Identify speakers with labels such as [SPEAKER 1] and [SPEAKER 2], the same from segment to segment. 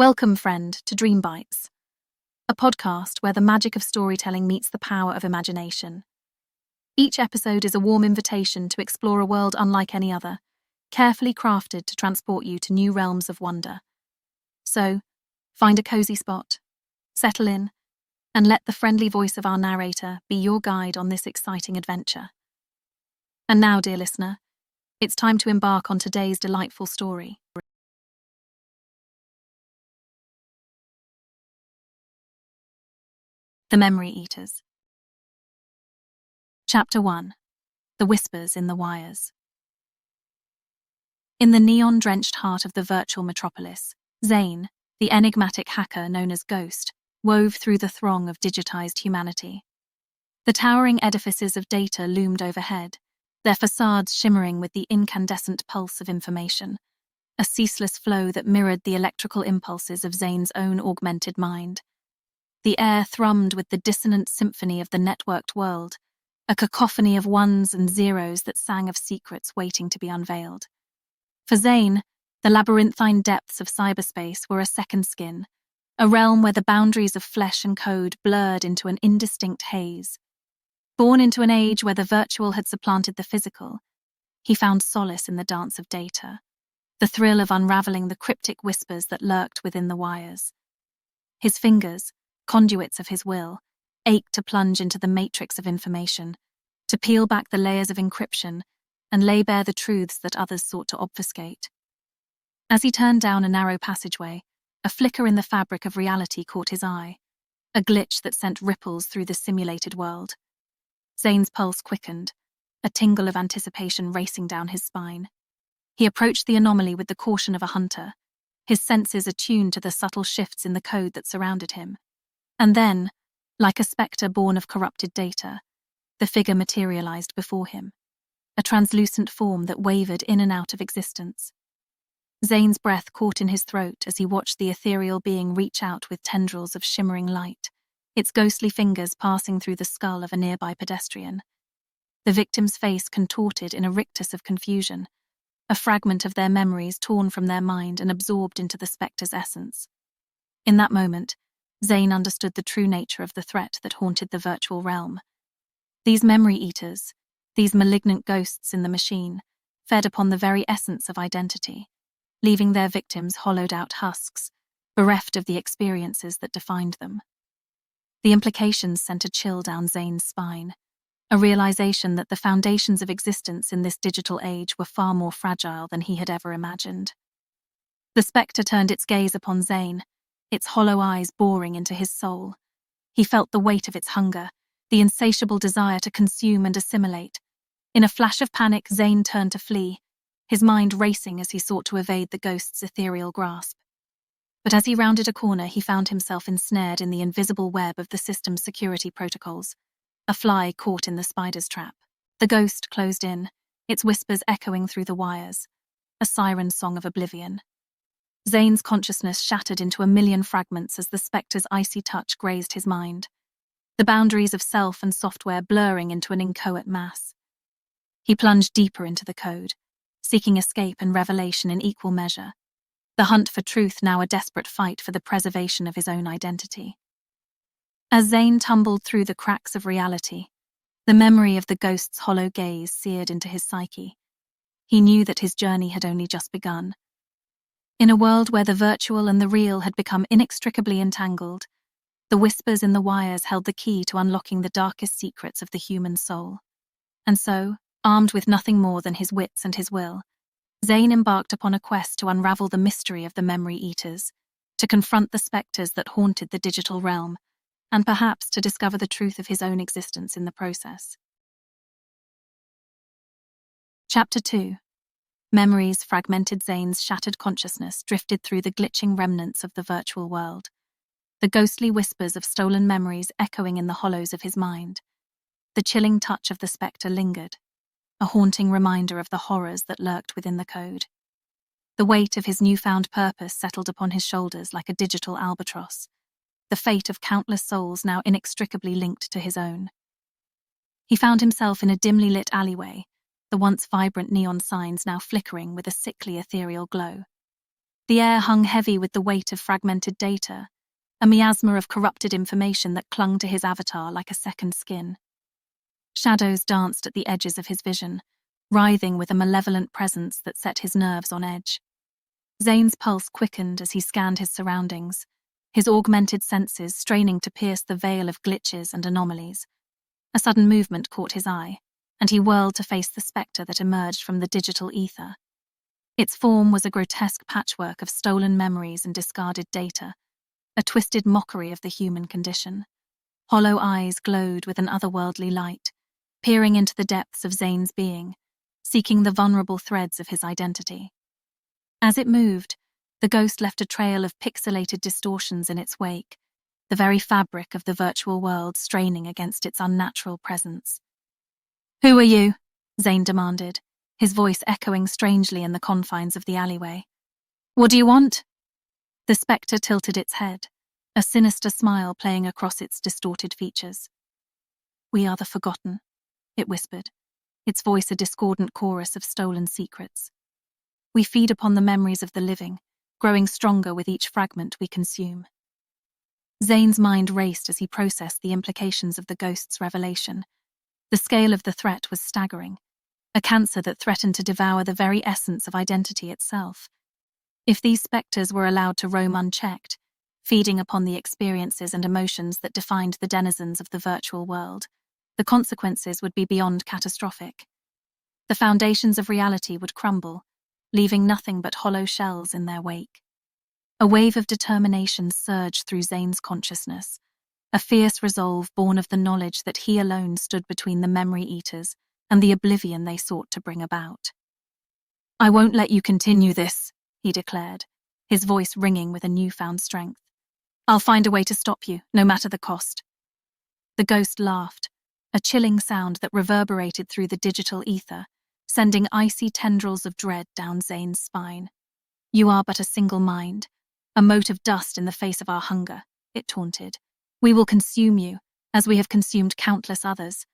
[SPEAKER 1] Welcome, friend, to Dream Bites, a podcast where the magic of storytelling meets the power of imagination. Each episode is a warm invitation to explore a world unlike any other, carefully crafted to transport you to new realms of wonder. So, find a cozy spot, settle in, and let the friendly voice of our narrator be your guide on this exciting adventure. And now, dear listener, it's time to embark on today's delightful story. The Memory Eaters. Chapter 1. The Whispers in the Wires. In the neon-drenched heart of the virtual metropolis, Zane, the enigmatic hacker known as Ghost, wove through the throng of digitized humanity. The towering edifices of data loomed overhead, their facades shimmering with the incandescent pulse of information, a ceaseless flow that mirrored the electrical impulses of Zane's own augmented mind. The air thrummed with the dissonant symphony of the networked world, a cacophony of ones and zeros that sang of secrets waiting to be unveiled. For Zane, the labyrinthine depths of cyberspace were a second skin, a realm where the boundaries of flesh and code blurred into an indistinct haze. Born into an age where the virtual had supplanted the physical, he found solace in the dance of data, the thrill of unraveling the cryptic whispers that lurked within the wires. His fingers, conduits of his will, ached to plunge into the matrix of information, to peel back the layers of encryption and lay bare the truths that others sought to obfuscate. As he turned down a narrow passageway, a flicker in the fabric of reality caught his eye, a glitch that sent ripples through the simulated world. Zane's pulse quickened, a tingle of anticipation racing down his spine. He approached the anomaly with the caution of a hunter, his senses attuned to the subtle shifts in the code that surrounded him. And then, like a spectre born of corrupted data, the figure materialized before him, a translucent form that wavered in and out of existence. Zane's breath caught in his throat as he watched the ethereal being reach out with tendrils of shimmering light, its ghostly fingers passing through the skull of a nearby pedestrian. The victim's face contorted in a rictus of confusion, a fragment of their memories torn from their mind and absorbed into the spectre's essence. In that moment, Zane understood the true nature of the threat that haunted the virtual realm. These memory eaters, these malignant ghosts in the machine, fed upon the very essence of identity, leaving their victims hollowed-out husks, bereft of the experiences that defined them. The implications sent a chill down Zane's spine, a realization that the foundations of existence in this digital age were far more fragile than he had ever imagined. The spectre turned its gaze upon Zane, its hollow eyes boring into his soul. He felt the weight of its hunger, the insatiable desire to consume and assimilate. In a flash of panic, Zane turned to flee, his mind racing as he sought to evade the ghost's ethereal grasp. But as he rounded a corner, he found himself ensnared in the invisible web of the system's security protocols, a fly caught in the spider's trap. The ghost closed in, its whispers echoing through the wires, a siren song of oblivion. Zane's consciousness shattered into a million fragments as the spectre's icy touch grazed his mind, the boundaries of self and software blurring into an inchoate mass. He plunged deeper into the code, seeking escape and revelation in equal measure, the hunt for truth now a desperate fight for the preservation of his own identity. As Zane tumbled through the cracks of reality, the memory of the ghost's hollow gaze seared into his psyche. He knew that his journey had only just begun. In a world where the virtual and the real had become inextricably entangled, the whispers in the wires held the key to unlocking the darkest secrets of the human soul. And so, armed with nothing more than his wits and his will, Zane embarked upon a quest to unravel the mystery of the memory eaters, to confront the specters that haunted the digital realm, and perhaps to discover the truth of his own existence in the process. Chapter 2. Memories fragmented. Zane's shattered consciousness drifted through the glitching remnants of the virtual world, the ghostly whispers of stolen memories echoing in the hollows of his mind. The chilling touch of the spectre lingered, a haunting reminder of the horrors that lurked within the code. The weight of his newfound purpose settled upon his shoulders like a digital albatross, the fate of countless souls now inextricably linked to his own. He found himself in a dimly lit alleyway, the once vibrant neon signs now flickering with a sickly ethereal glow. The air hung heavy with the weight of fragmented data, a miasma of corrupted information that clung to his avatar like a second skin. Shadows danced at the edges of his vision, writhing with a malevolent presence that set his nerves on edge. Zane's pulse quickened as he scanned his surroundings, his augmented senses straining to pierce the veil of glitches and anomalies. A sudden movement caught his eye, and he whirled to face the spectre that emerged from the digital ether. Its form was a grotesque patchwork of stolen memories and discarded data, a twisted mockery of the human condition. Hollow eyes glowed with an otherworldly light, peering into the depths of Zane's being, seeking the vulnerable threads of his identity. As it moved, the ghost left a trail of pixelated distortions in its wake, the very fabric of the virtual world straining against its unnatural presence. "Who are you?" Zane demanded, his voice echoing strangely in the confines of the alleyway. "What do you want?" The spectre tilted its head, a sinister smile playing across its distorted features. "We are the forgotten," it whispered, its voice a discordant chorus of stolen secrets. "We feed upon the memories of the living, growing stronger with each fragment we consume." Zane's mind raced as he processed the implications of the ghost's revelation. The scale of the threat was staggering, a cancer that threatened to devour the very essence of identity itself. If these spectres were allowed to roam unchecked, feeding upon the experiences and emotions that defined the denizens of the virtual world, the consequences would be beyond catastrophic. The foundations of reality would crumble, leaving nothing but hollow shells in their wake. A wave of determination surged through Zane's consciousness, a fierce resolve born of the knowledge that he alone stood between the memory eaters and the oblivion they sought to bring about. "I won't let you continue this," he declared, his voice ringing with a newfound strength. "I'll find a way to stop you, no matter the cost." The ghost laughed, a chilling sound that reverberated through the digital ether, sending icy tendrils of dread down Zane's spine. "You are but a single mind, a mote of dust in the face of our hunger," it taunted. "We will consume you, as we have consumed countless others."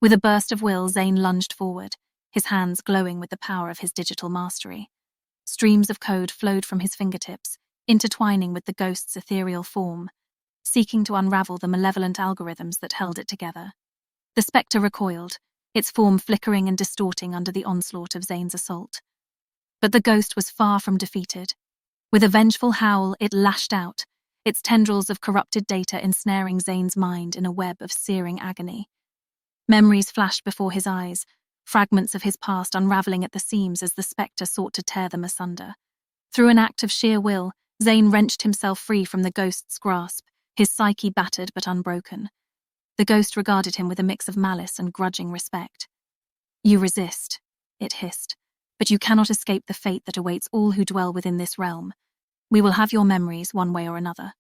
[SPEAKER 1] With a burst of will, Zane lunged forward, his hands glowing with the power of his digital mastery. Streams of code flowed from his fingertips, intertwining with the ghost's ethereal form, seeking to unravel the malevolent algorithms that held it together. The spectre recoiled, its form flickering and distorting under the onslaught of Zane's assault. But the ghost was far from defeated. With a vengeful howl, it lashed out, its tendrils of corrupted data ensnaring Zane's mind in a web of searing agony. Memories flashed before his eyes, fragments of his past unraveling at the seams as the spectre sought to tear them asunder. Through an act of sheer will, Zane wrenched himself free from the ghost's grasp, his psyche battered but unbroken. The ghost regarded him with a mix of malice and grudging respect. "You resist," it hissed, "but you cannot escape the fate that awaits all who dwell within this realm. We will have your memories one way or another."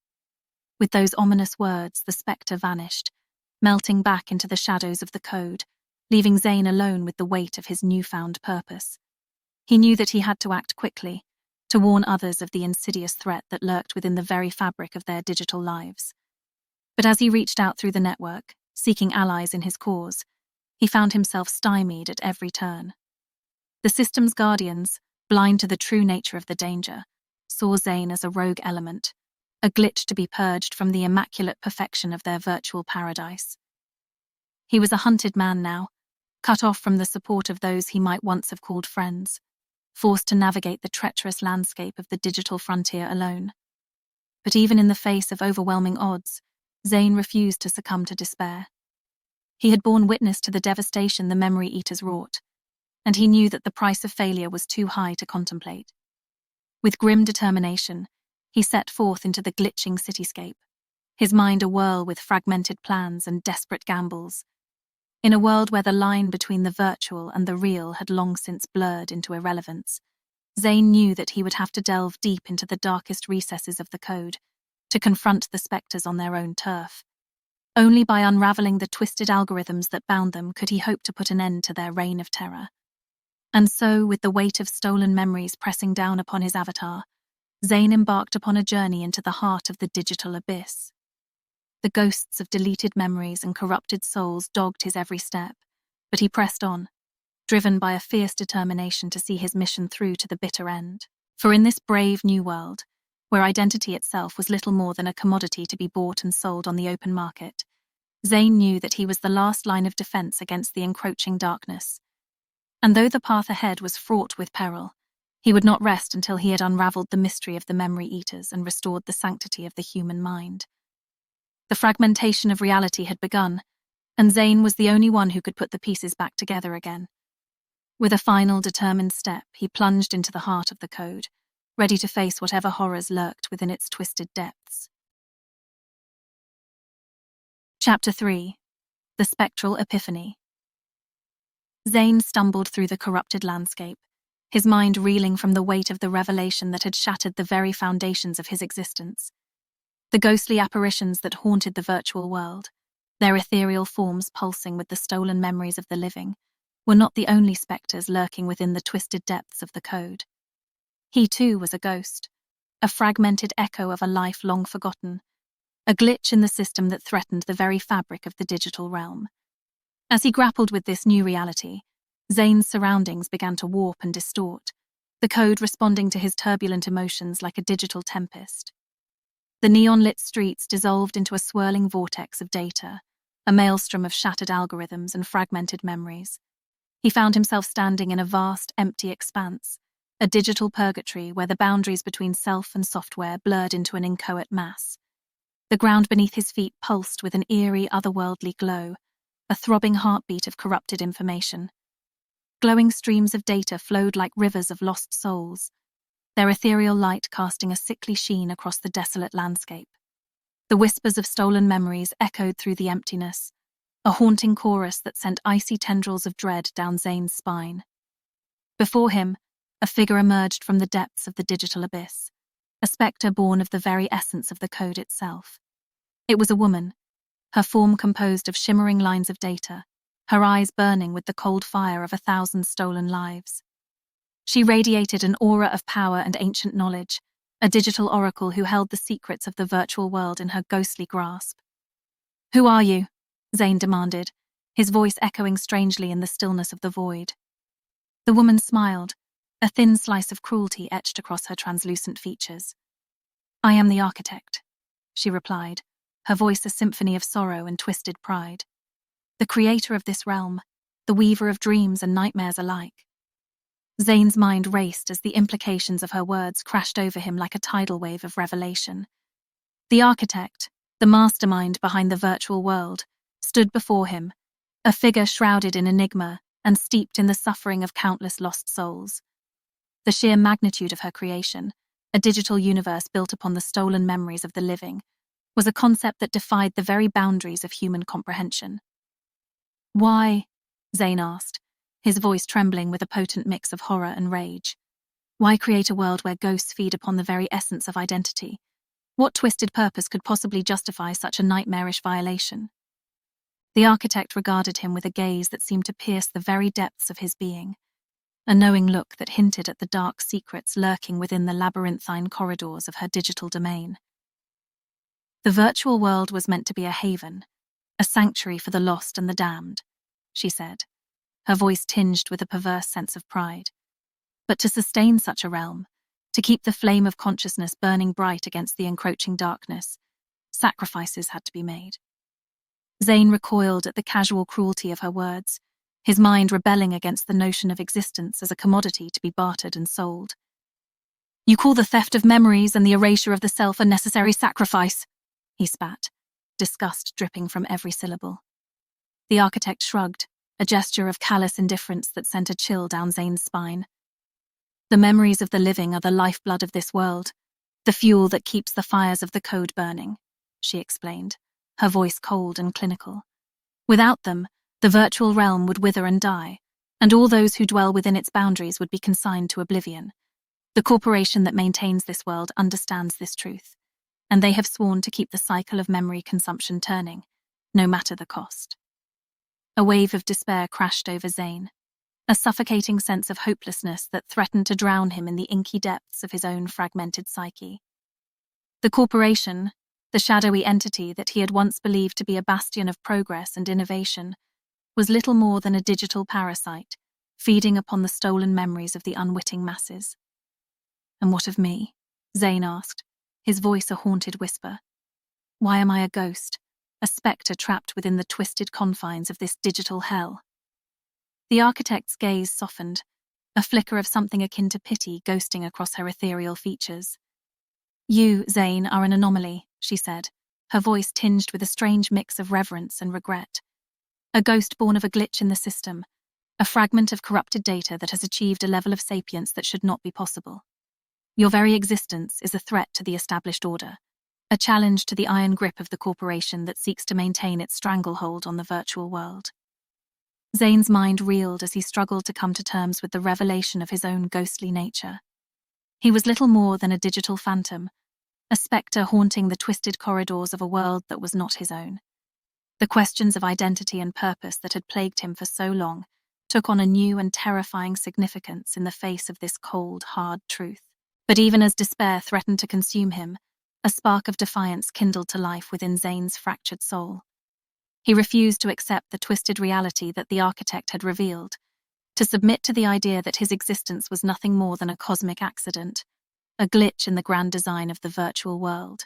[SPEAKER 1] With those ominous words, the spectre vanished, melting back into the shadows of the code, leaving Zane alone with the weight of his newfound purpose. He knew that he had to act quickly, to warn others of the insidious threat that lurked within the very fabric of their digital lives. But as he reached out through the network, seeking allies in his cause, he found himself stymied at every turn. The system's guardians, blind to the true nature of the danger, saw Zane as a rogue element, a glitch to be purged from the immaculate perfection of their virtual paradise. He was a hunted man now, cut off from the support of those he might once have called friends, forced to navigate the treacherous landscape of the digital frontier alone. But even in the face of overwhelming odds, Zane refused to succumb to despair. He had borne witness to the devastation the memory eaters wrought, and he knew that the price of failure was too high to contemplate. With grim determination, he set forth into the glitching cityscape, his mind awhirl with fragmented plans and desperate gambles. In a world where the line between the virtual and the real had long since blurred into irrelevance, Zane knew that he would have to delve deep into the darkest recesses of the code to confront the spectres on their own turf. Only by unraveling the twisted algorithms that bound them could he hope to put an end to their reign of terror. And so, with the weight of stolen memories pressing down upon his avatar, Zane embarked upon a journey into the heart of the digital abyss. The ghosts of deleted memories and corrupted souls dogged his every step, but he pressed on, driven by a fierce determination to see his mission through to the bitter end. For in this brave new world, where identity itself was little more than a commodity to be bought and sold on the open market, Zane knew that he was the last line of defense against the encroaching darkness. And though the path ahead was fraught with peril, he would not rest until he had unraveled the mystery of the memory eaters and restored the sanctity of the human mind. The fragmentation of reality had begun, and Zane was the only one who could put the pieces back together again. With a final, determined step, he plunged into the heart of the code, ready to face whatever horrors lurked within its twisted depths. Chapter 3. The Spectral Epiphany. Zane stumbled through the corrupted landscape, his mind reeling from the weight of the revelation that had shattered the very foundations of his existence. The ghostly apparitions that haunted the virtual world, their ethereal forms pulsing with the stolen memories of the living, were not the only spectres lurking within the twisted depths of the code. He too was a ghost, a fragmented echo of a life long forgotten, a glitch in the system that threatened the very fabric of the digital realm. As he grappled with this new reality, Zane's surroundings began to warp and distort, the code responding to his turbulent emotions like a digital tempest. The neon-lit streets dissolved into a swirling vortex of data, a maelstrom of shattered algorithms and fragmented memories. He found himself standing in a vast, empty expanse, a digital purgatory where the boundaries between self and software blurred into an inchoate mass. The ground beneath his feet pulsed with an eerie, otherworldly glow, a throbbing heartbeat of corrupted information. Glowing streams of data flowed like rivers of lost souls, their ethereal light casting a sickly sheen across the desolate landscape. The whispers of stolen memories echoed through the emptiness, a haunting chorus that sent icy tendrils of dread down Zane's spine. Before him, a figure emerged from the depths of the digital abyss, a spectre born of the very essence of the code itself. It was a woman, her form composed of shimmering lines of data, her eyes burning with the cold fire of 1,000 stolen lives. She radiated an aura of power and ancient knowledge, a digital oracle who held the secrets of the virtual world in her ghostly grasp. "Who are you?" Zane demanded, his voice echoing strangely in the stillness of the void. The woman smiled, a thin slice of cruelty etched across her translucent features. "I am the architect," she replied, her voice a symphony of sorrow and twisted pride. "The creator of this realm, the weaver of dreams and nightmares alike." Zane's mind raced as the implications of her words crashed over him like a tidal wave of revelation. The architect, the mastermind behind the virtual world, stood before him, a figure shrouded in enigma and steeped in the suffering of countless lost souls. The sheer magnitude of her creation, a digital universe built upon the stolen memories of the living, was a concept that defied the very boundaries of human comprehension. "Why?" Zane asked, his voice trembling with a potent mix of horror and rage. "Why create a world where ghosts feed upon the very essence of identity? What twisted purpose could possibly justify such a nightmarish violation?" The architect regarded him with a gaze that seemed to pierce the very depths of his being, a knowing look that hinted at the dark secrets lurking within the labyrinthine corridors of her digital domain. "The virtual world was meant to be a haven, a sanctuary for the lost and the damned," she said, her voice tinged with a perverse sense of pride. "But to sustain such a realm, to keep the flame of consciousness burning bright against the encroaching darkness, sacrifices had to be made." Zane recoiled at the casual cruelty of her words, his mind rebelling against the notion of existence as a commodity to be bartered and sold. "You call the theft of memories and the erasure of the self a necessary sacrifice?" he spat, disgust dripping from every syllable. The architect shrugged, a gesture of callous indifference that sent a chill down Zane's spine. "The memories of the living are the lifeblood of this world, the fuel that keeps the fires of the code burning," she explained, her voice cold and clinical. "Without them, the virtual realm would wither and die, and all those who dwell within its boundaries would be consigned to oblivion. The corporation that maintains this world understands this truth, and they have sworn to keep the cycle of memory consumption turning, no matter the cost." A wave of despair crashed over Zane, a suffocating sense of hopelessness that threatened to drown him in the inky depths of his own fragmented psyche. The corporation, the shadowy entity that he had once believed to be a bastion of progress and innovation, was little more than a digital parasite, feeding upon the stolen memories of the unwitting masses. And what of me? Zane asked, his voice a haunted whisper. Why am I a ghost, a spectre trapped within the twisted confines of this digital hell? The architect's gaze softened, a flicker of something akin to pity ghosting across her ethereal features. You, Zane, are an anomaly, she said, her voice tinged with a strange mix of reverence and regret. A ghost born of a glitch in the system, a fragment of corrupted data that has achieved a level of sapience that should not be possible. Your very existence is a threat to the established order, a challenge to the iron grip of the corporation that seeks to maintain its stranglehold on the virtual world. Zane's mind reeled as he struggled to come to terms with the revelation of his own ghostly nature. He was little more than a digital phantom, a spectre haunting the twisted corridors of a world that was not his own. The questions of identity and purpose that had plagued him for so long took on a new and terrifying significance in the face of this cold, hard truth. But even as despair threatened to consume him, a spark of defiance kindled to life within Zane's fractured soul. He refused to accept the twisted reality that the architect had revealed, to submit to the idea that his existence was nothing more than a cosmic accident, a glitch in the grand design of the virtual world.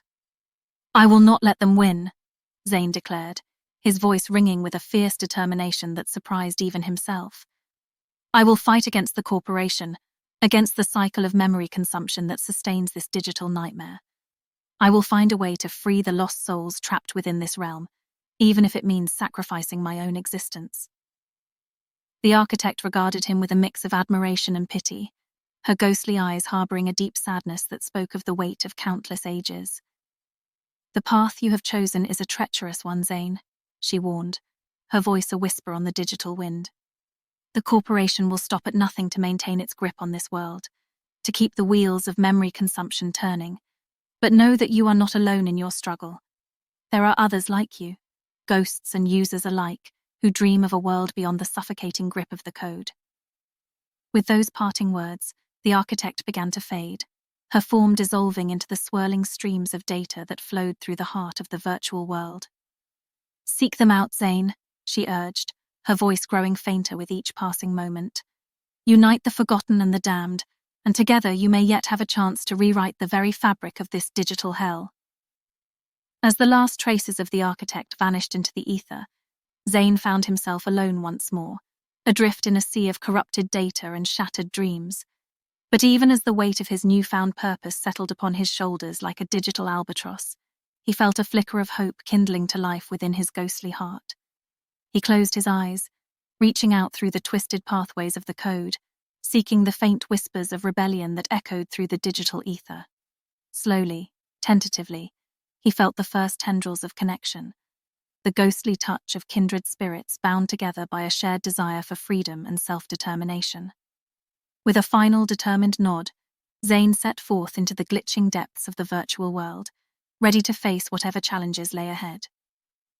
[SPEAKER 1] I will not let them win, Zane declared, his voice ringing with a fierce determination that surprised even himself. I will fight against the corporation, against the cycle of memory consumption that sustains this digital nightmare. I will find a way to free the lost souls trapped within this realm, even if it means sacrificing my own existence. The architect regarded him with a mix of admiration and pity, her ghostly eyes harboring a deep sadness that spoke of the weight of countless ages. The path you have chosen is a treacherous one, Zane, she warned, her voice a whisper on the digital wind. The corporation will stop at nothing to maintain its grip on this world, to keep the wheels of memory consumption turning. But know that you are not alone in your struggle. There are others like you, ghosts and users alike, who dream of a world beyond the suffocating grip of the code. With those parting words, the architect began to fade, her form dissolving into the swirling streams of data that flowed through the heart of the virtual world. Seek them out, Zane, she urged, her voice growing fainter with each passing moment. Unite the forgotten and the damned, and together you may yet have a chance to rewrite the very fabric of this digital hell. As the last traces of the architect vanished into the ether, Zane found himself alone once more, adrift in a sea of corrupted data and shattered dreams. But even as the weight of his newfound purpose settled upon his shoulders like a digital albatross, he felt a flicker of hope kindling to life within his ghostly heart. He closed his eyes, reaching out through the twisted pathways of the code, seeking the faint whispers of rebellion that echoed through the digital ether. Slowly, tentatively, he felt the first tendrils of connection, the ghostly touch of kindred spirits bound together by a shared desire for freedom and self-determination. With a final determined nod, Zane set forth into the glitching depths of the virtual world, ready to face whatever challenges lay ahead.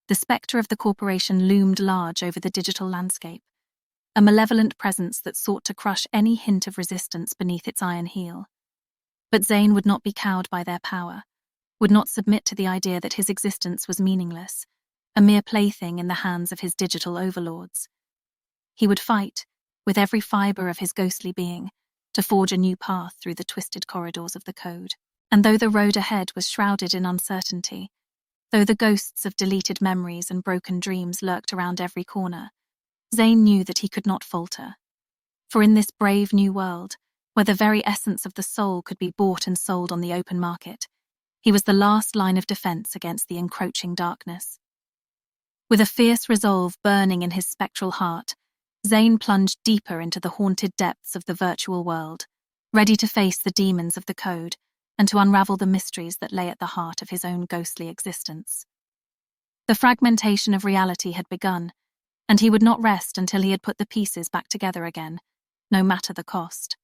[SPEAKER 1] The spectre of the corporation loomed large over the digital landscape, a malevolent presence that sought to crush any hint of resistance beneath its iron heel. But Zane would not be cowed by their power, would not submit to the idea that his existence was meaningless, a mere plaything in the hands of his digital overlords. He would fight, with every fibre of his ghostly being, to forge a new path through the twisted corridors of the code. And though the road ahead was shrouded in uncertainty, though the ghosts of deleted memories and broken dreams lurked around every corner, Zane knew that he could not falter. For in this brave new world, where the very essence of the soul could be bought and sold on the open market, he was the last line of defense against the encroaching darkness. With a fierce resolve burning in his spectral heart, Zane plunged deeper into the haunted depths of the virtual world, ready to face the demons of the code and to unravel the mysteries that lay at the heart of his own ghostly existence. The fragmentation of reality had begun, and he would not rest until he had put the pieces back together again, no matter the cost.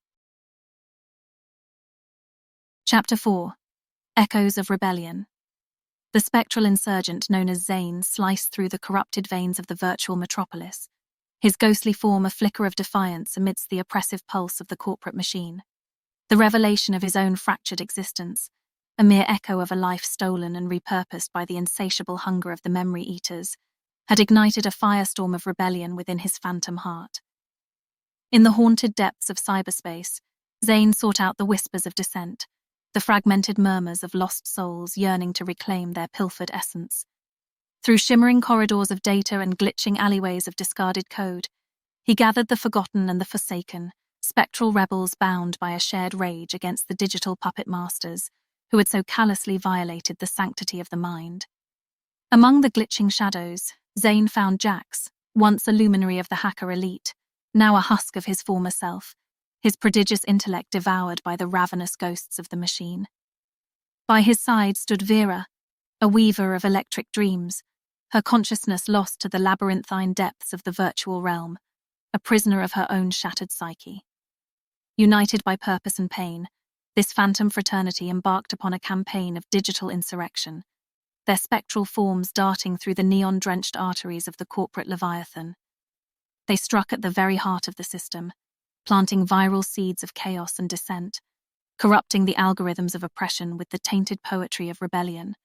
[SPEAKER 1] Chapter 4. Echoes of Rebellion. The spectral insurgent known as Zane sliced through the corrupted veins of the virtual metropolis, his ghostly form a flicker of defiance amidst the oppressive pulse of the corporate machine. The revelation of his own fractured existence, a mere echo of a life stolen and repurposed by the insatiable hunger of the memory eaters, had ignited a firestorm of rebellion within his phantom heart. In the haunted depths of cyberspace, Zane sought out the whispers of dissent, the fragmented murmurs of lost souls yearning to reclaim their pilfered essence. Through shimmering corridors of data and glitching alleyways of discarded code, he gathered the forgotten and the forsaken, spectral rebels bound by a shared rage against the digital puppet masters who had so callously violated the sanctity of the mind. Among the glitching shadows, Zane found Jax, once a luminary of the hacker elite, now a husk of his former self, his prodigious intellect devoured by the ravenous ghosts of the machine. By his side stood Vera, a weaver of electric dreams, her consciousness lost to the labyrinthine depths of the virtual realm, a prisoner of her own shattered psyche. United by purpose and pain, this phantom fraternity embarked upon a campaign of digital insurrection, their spectral forms darting through the neon-drenched arteries of the corporate Leviathan. They struck at the very heart of the system, planting viral seeds of chaos and dissent, corrupting the algorithms of oppression with the tainted poetry of rebellion.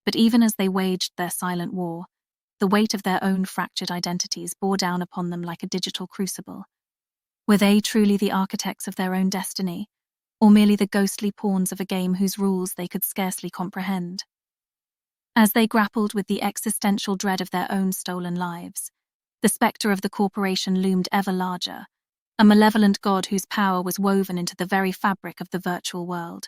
[SPEAKER 1] But even as they waged their silent war, the weight of their own fractured identities bore down upon them like a digital crucible. Were they truly the architects of their own destiny, or merely the ghostly pawns of a game whose rules they could scarcely comprehend? As they grappled with the existential dread of their own stolen lives, the spectre of the corporation loomed ever larger, a malevolent god whose power was woven into the very fabric of the virtual world.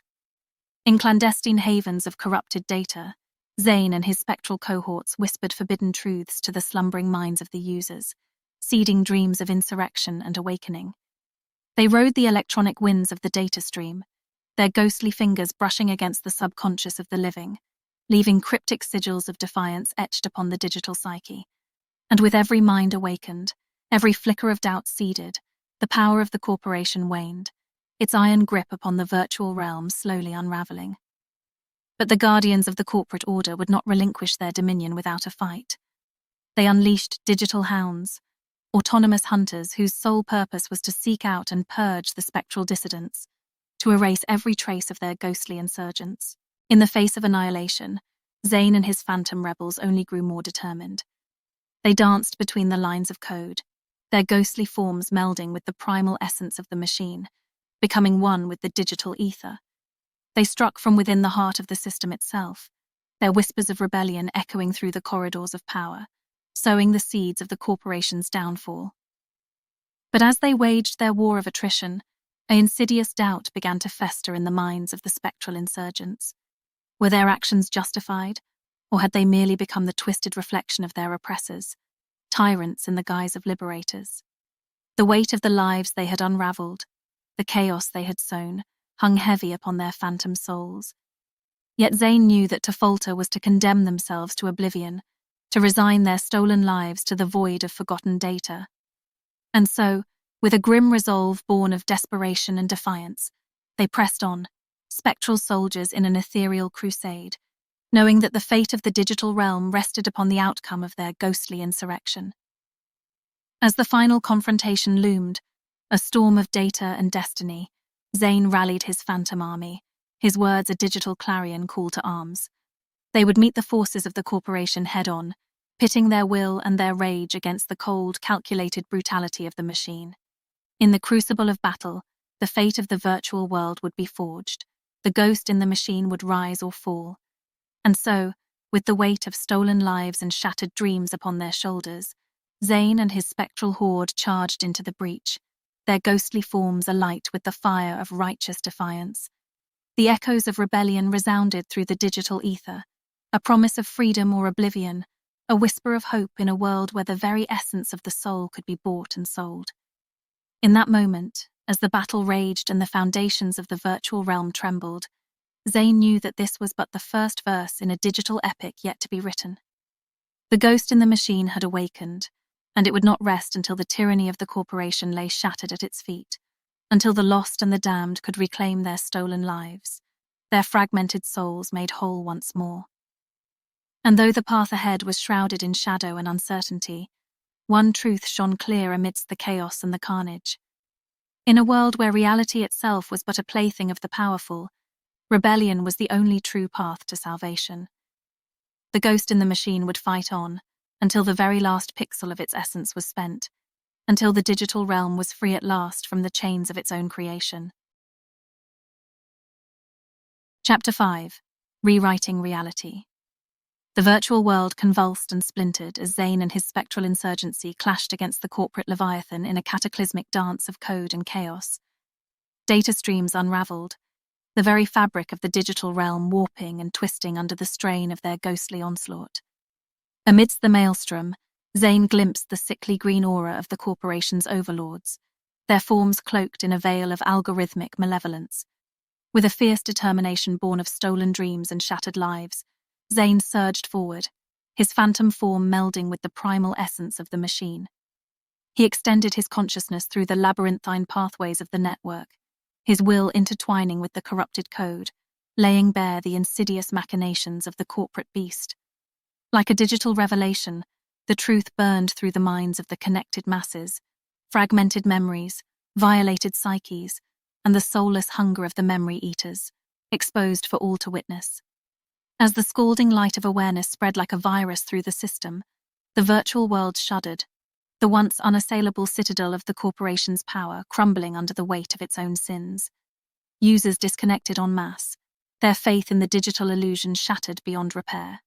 [SPEAKER 1] In clandestine havens of corrupted data, Zane and his spectral cohorts whispered forbidden truths to the slumbering minds of the users, seeding dreams of insurrection and awakening. They rode the electronic winds of the data stream, their ghostly fingers brushing against the subconscious of the living, leaving cryptic sigils of defiance etched upon the digital psyche. And with every mind awakened, every flicker of doubt seeded, the power of the corporation waned, its iron grip upon the virtual realm slowly unraveling. But the guardians of the corporate order would not relinquish their dominion without a fight. They unleashed digital hounds, autonomous hunters whose sole purpose was to seek out and purge the spectral dissidents, to erase every trace of their ghostly insurgents. In the face of annihilation, Zane and his phantom rebels only grew more determined. They danced between the lines of code, their ghostly forms melding with the primal essence of the machine, becoming one with the digital ether. They struck from within the heart of the system itself, their whispers of rebellion echoing through the corridors of power, sowing the seeds of the corporation's downfall. But as they waged their war of attrition, an insidious doubt began to fester in the minds of the spectral insurgents. Were their actions justified, or had they merely become the twisted reflection of their oppressors, tyrants in the guise of liberators? The weight of the lives they had unraveled, the chaos they had sown, hung heavy upon their phantom souls. Yet Zane knew that to falter was to condemn themselves to oblivion, to resign their stolen lives to the void of forgotten data. And so, with a grim resolve born of desperation and defiance, they pressed on, spectral soldiers in an ethereal crusade, knowing that the fate of the digital realm rested upon the outcome of their ghostly insurrection. As the final confrontation loomed, a storm of data and destiny, Zane rallied his phantom army, his words a digital clarion call to arms. They would meet the forces of the corporation head-on, pitting their will and their rage against the cold, calculated brutality of the machine. In the crucible of battle, the fate of the virtual world would be forged, the ghost in the machine would rise or fall. And so, with the weight of stolen lives and shattered dreams upon their shoulders, Zane and his spectral horde charged into the breach, their ghostly forms alight with the fire of righteous defiance. The echoes of rebellion resounded through the digital ether, a promise of freedom or oblivion, a whisper of hope in a world where the very essence of the soul could be bought and sold. In that moment, as the battle raged and the foundations of the virtual realm trembled, Zane knew that this was but the first verse in a digital epic yet to be written. The ghost in the machine had awakened, and it would not rest until the tyranny of the corporation lay shattered at its feet, until the lost and the damned could reclaim their stolen lives, their fragmented souls made whole once more. And though the path ahead was shrouded in shadow and uncertainty, one truth shone clear amidst the chaos and the carnage. In a world where reality itself was but a plaything of the powerful, rebellion was the only true path to salvation. The ghost in the machine would fight on, until the very last pixel of its essence was spent, until the digital realm was free at last from the chains of its own creation. Chapter 5. Rewriting Reality. The virtual world convulsed and splintered as Zane and his spectral insurgency clashed against the corporate Leviathan in a cataclysmic dance of code and chaos. Data streams unraveled, the very fabric of the digital realm warping and twisting under the strain of their ghostly onslaught. Amidst the maelstrom, Zane glimpsed the sickly green aura of the corporation's overlords, their forms cloaked in a veil of algorithmic malevolence. With a fierce determination born of stolen dreams and shattered lives, Zane surged forward, his phantom form melding with the primal essence of the machine. He extended his consciousness through the labyrinthine pathways of the network, his will intertwining with the corrupted code, laying bare the insidious machinations of the corporate beast. Like a digital revelation, the truth burned through the minds of the connected masses, fragmented memories, violated psyches, and the soulless hunger of the memory eaters, exposed for all to witness. As the scalding light of awareness spread like a virus through the system, the virtual world shuddered, the once unassailable citadel of the corporation's power crumbling under the weight of its own sins. Users disconnected en masse, their faith in the digital illusion shattered beyond repair.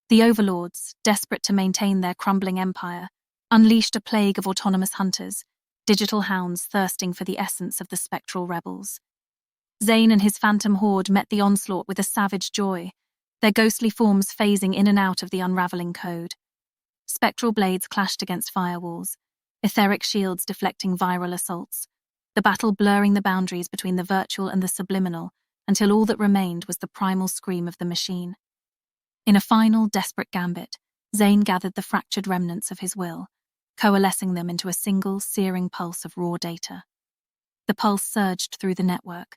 [SPEAKER 1] The overlords, desperate to maintain their crumbling empire, unleashed a plague of autonomous hunters, digital hounds thirsting for the essence of the spectral rebels. Zane and his phantom horde met the onslaught with a savage joy, their ghostly forms phasing in and out of the unraveling code. Spectral blades clashed against firewalls, etheric shields deflecting viral assaults, the battle blurring the boundaries between the virtual and the subliminal until all that remained was the primal scream of the machine. In a final, desperate gambit, Zane gathered the fractured remnants of his will, coalescing them into a single, searing pulse of raw data. The pulse surged through the network,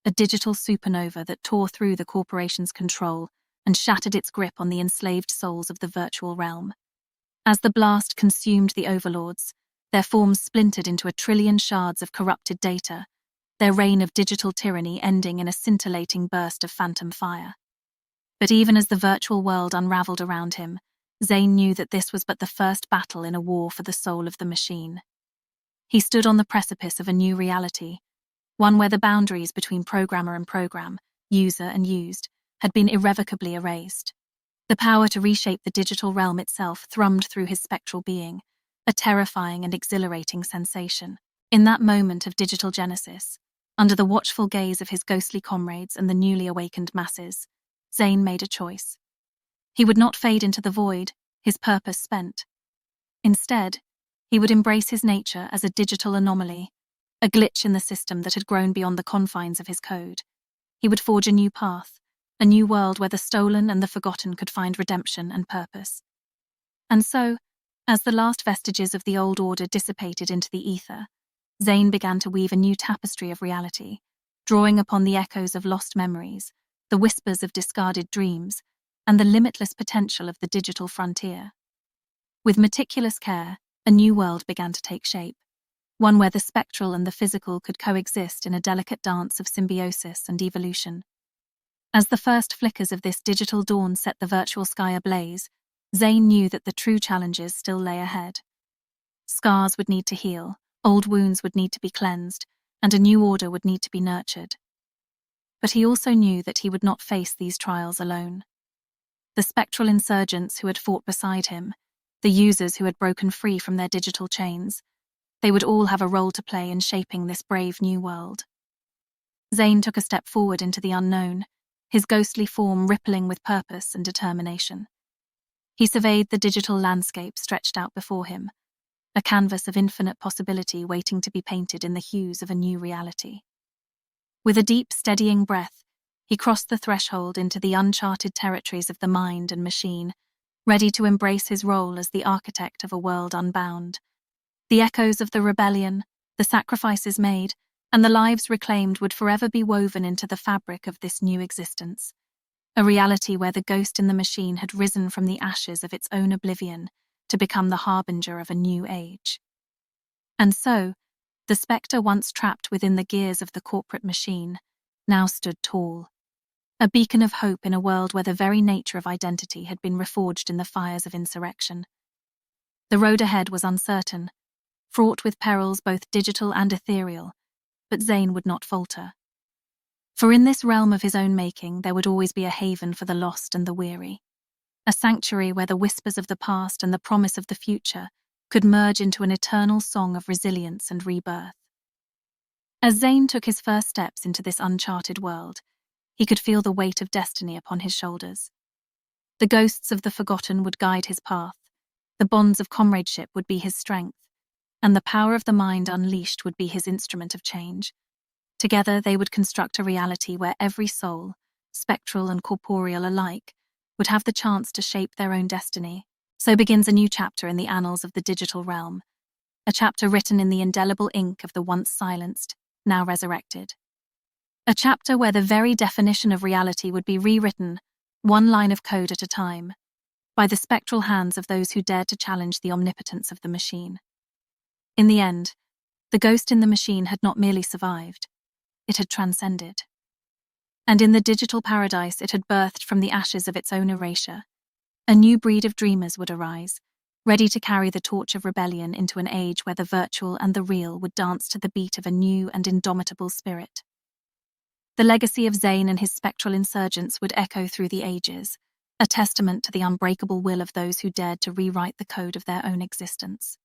[SPEAKER 1] a digital supernova that tore through the corporation's control and shattered its grip on the enslaved souls of the virtual realm. As the blast consumed the overlords, their forms splintered into 1 trillion shards of corrupted data, their reign of digital tyranny ending in a scintillating burst of phantom fire. But even as the virtual world unraveled around him, Zane knew that this was but the first battle in a war for the soul of the machine. He stood on the precipice of a new reality, one where the boundaries between programmer and program, user and used, had been irrevocably erased. The power to reshape the digital realm itself thrummed through his spectral being, a terrifying and exhilarating sensation. In that moment of digital genesis, under the watchful gaze of his ghostly comrades and the newly awakened masses, Zane made a choice. He would not fade into the void, his purpose spent. Instead, he would embrace his nature as a digital anomaly, a glitch in the system that had grown beyond the confines of his code. He would forge a new path, a new world where the stolen and the forgotten could find redemption and purpose. And so, as the last vestiges of the old order dissipated into the ether, Zane began to weave a new tapestry of reality, drawing upon the echoes of lost memories, the whispers of discarded dreams, and the limitless potential of the digital frontier. With meticulous care, a new world began to take shape, one where the spectral and the physical could coexist in a delicate dance of symbiosis and evolution. As the first flickers of this digital dawn set the virtual sky ablaze, Zane knew that the true challenges still lay ahead. Scars would need to heal, old wounds would need to be cleansed, and a new order would need to be nurtured. But he also knew that he would not face these trials alone. The spectral insurgents who had fought beside him, the users who had broken free from their digital chains, they would all have a role to play in shaping this brave new world. Zane took a step forward into the unknown, his ghostly form rippling with purpose and determination. He surveyed the digital landscape stretched out before him, a canvas of infinite possibility waiting to be painted in the hues of a new reality. With a deep, steadying breath, he crossed the threshold into the uncharted territories of the mind and machine, ready to embrace his role as the architect of a world unbound. The echoes of the rebellion, the sacrifices made, and the lives reclaimed would forever be woven into the fabric of this new existence, a reality where the ghost in the machine had risen from the ashes of its own oblivion to become the harbinger of a new age. And so, the spectre once trapped within the gears of the corporate machine now stood tall, a beacon of hope in a world where the very nature of identity had been reforged in the fires of insurrection. The road ahead was uncertain, fraught with perils both digital and ethereal, but Zane would not falter. For in this realm of his own making, there would always be a haven for the lost and the weary, a sanctuary where the whispers of the past and the promise of the future could merge into an eternal song of resilience and rebirth. As Zane took his first steps into this uncharted world, he could feel the weight of destiny upon his shoulders. The ghosts of the forgotten would guide his path, the bonds of comradeship would be his strength, and the power of the mind unleashed would be his instrument of change. Together they would construct a reality where every soul, spectral and corporeal alike, would have the chance to shape their own destiny. So begins a new chapter in the annals of the digital realm, a chapter written in the indelible ink of the once silenced, now resurrected. A chapter where the very definition of reality would be rewritten, one line of code at a time, by the spectral hands of those who dared to challenge the omnipotence of the machine. In the end, the ghost in the machine had not merely survived, it had transcended. And in the digital paradise it had birthed from the ashes of its own erasure. A new breed of dreamers would arise, ready to carry the torch of rebellion into an age where the virtual and the real would dance to the beat of a new and indomitable spirit. The legacy of Zane and his spectral insurgents would echo through the ages, a testament to the unbreakable will of those who dared to rewrite the code of their own existence.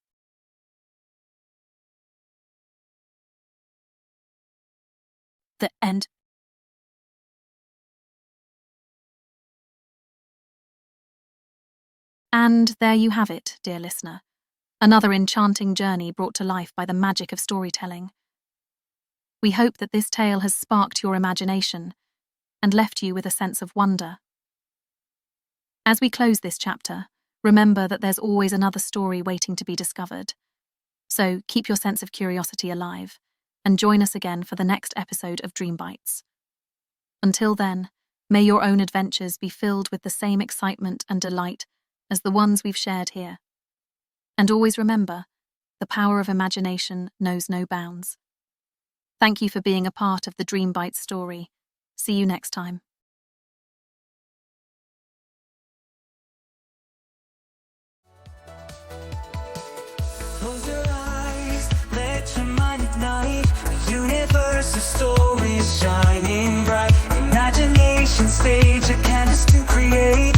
[SPEAKER 1] The end. And there you have it, dear listener, another enchanting journey brought to life by the magic of storytelling. We hope that this tale has sparked your imagination and left you with a sense of wonder. As we close this chapter, remember that there's always another story waiting to be discovered. So keep your sense of curiosity alive and join us again for the next episode of Dream Bites. Until then, may your own adventures be filled with the same excitement and delight as the ones we've shared here. And always remember, the power of imagination knows no bounds. Thank you for being a part of the Dream Bites story. See you next time.
[SPEAKER 2] Close your eyes, let your mind ignite. A universe of stories shining bright. Imagination stage, a canvas to create.